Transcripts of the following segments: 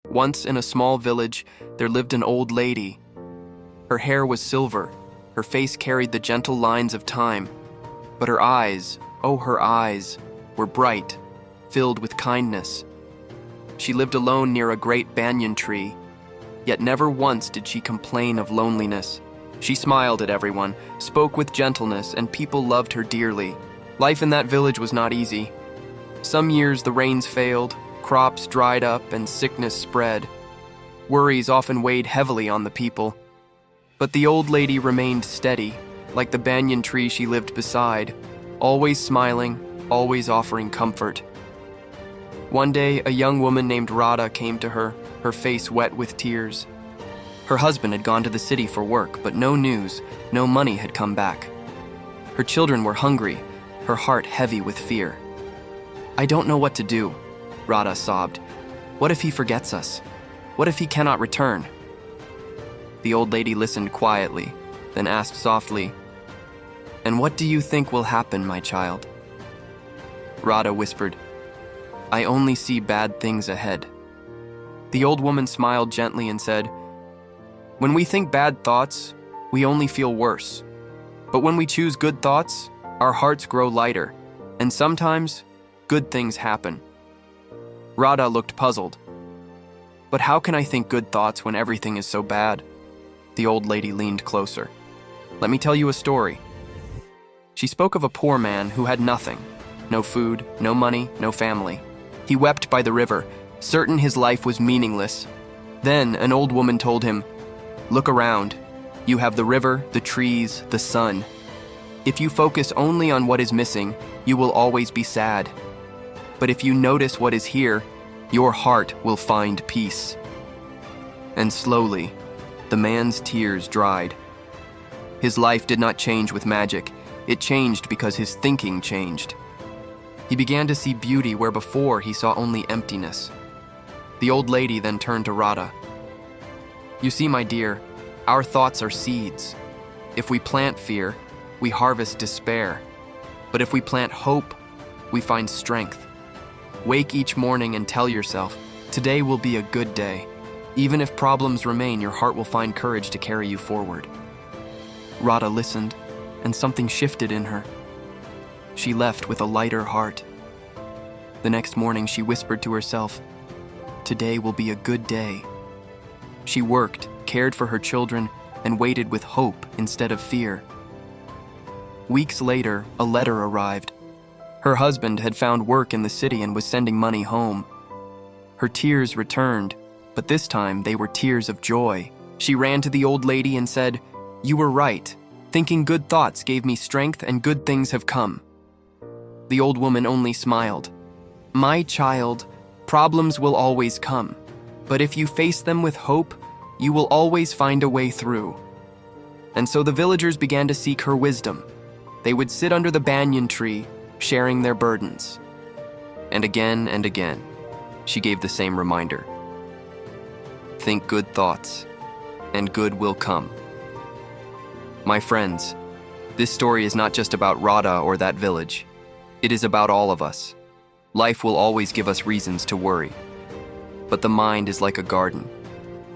Once in a small village, there lived an old lady. Her hair was silver, her face carried the gentle lines of time, but her eyes, oh her eyes, were bright, filled with kindness. She lived alone near a great banyan tree, yet never once did she complain of loneliness. She smiled at everyone, spoke with gentleness, and people loved her dearly. Life in that village was not easy. Some years the rains failed, crops dried up, and sickness spread. Worries often weighed heavily on the people. But the old lady remained steady, like the banyan tree she lived beside, always smiling, always offering comfort. One day, a young woman named Radha came to her, her face wet with tears. Her husband had gone to the city for work, but no news, no money had come back. Her children were hungry, her heart heavy with fear. "I don't know what to do," Radha sobbed. "What if he forgets us? What if he cannot return?" The old lady listened quietly, then asked softly, "And what do you think will happen, my child?" Radha whispered, "I only see bad things ahead." The old woman smiled gently and said, "When we think bad thoughts, we only feel worse. But when we choose good thoughts, our hearts grow lighter, and sometimes good things happen." Radha looked puzzled. "But how can I think good thoughts when everything is so bad?" The old lady leaned closer. "Let me tell you a story." She spoke of a poor man who had nothing, no food, no money, no family. He wept by the river, certain his life was meaningless. Then an old woman told him, "Look around. You have the river, the trees, the sun. If you focus only on what is missing, you will always be sad. But if you notice what is here, your heart will find peace." And slowly, the man's tears dried. His life did not change with magic. It changed because his thinking changed. He began to see beauty where before he saw only emptiness. The old lady then turned to Radha. "You see, my dear, our thoughts are seeds. If we plant fear, we harvest despair. But if we plant hope, we find strength. Wake each morning and tell yourself, today will be a good day. Even if problems remain, your heart will find courage to carry you forward." Radha listened, and something shifted in her. She left with a lighter heart. The next morning, she whispered to herself, "Today will be a good day." She worked, cared for her children, and waited with hope instead of fear. Weeks later, a letter arrived. Her husband had found work in the city and was sending money home. Her tears returned, but this time they were tears of joy. She ran to the old lady and said, "You were right. Thinking good thoughts gave me strength and good things have come." The old woman only smiled. "My child, problems will always come, but if you face them with hope, you will always find a way through." And so the villagers began to seek her wisdom. They would sit under the banyan tree, sharing their burdens. And again, she gave the same reminder. Think good thoughts, and good will come. My friends, this story is not just about Radha or that village. It is about all of us. Life will always give us reasons to worry. But the mind is like a garden.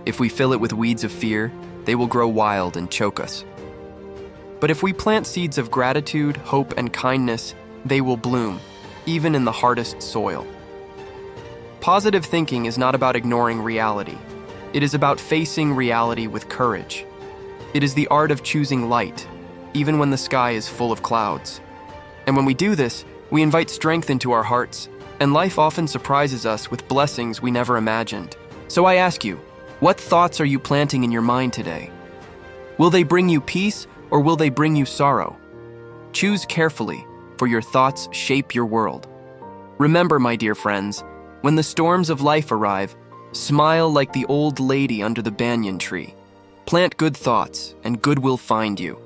If we fill it with weeds of fear, they will grow wild and choke us. But if we plant seeds of gratitude, hope, and kindness, they will bloom, even in the hardest soil. Positive thinking is not about ignoring reality. It is about facing reality with courage. It is the art of choosing light, even when the sky is full of clouds. And when we do this, we invite strength into our hearts, and life often surprises us with blessings we never imagined. So I ask you, what thoughts are you planting in your mind today? Will they bring you peace, or will they bring you sorrow? Choose carefully, for your thoughts shape your world. Remember, my dear friends, when the storms of life arrive, smile like the old lady under the banyan tree. Plant good thoughts, and good will find you.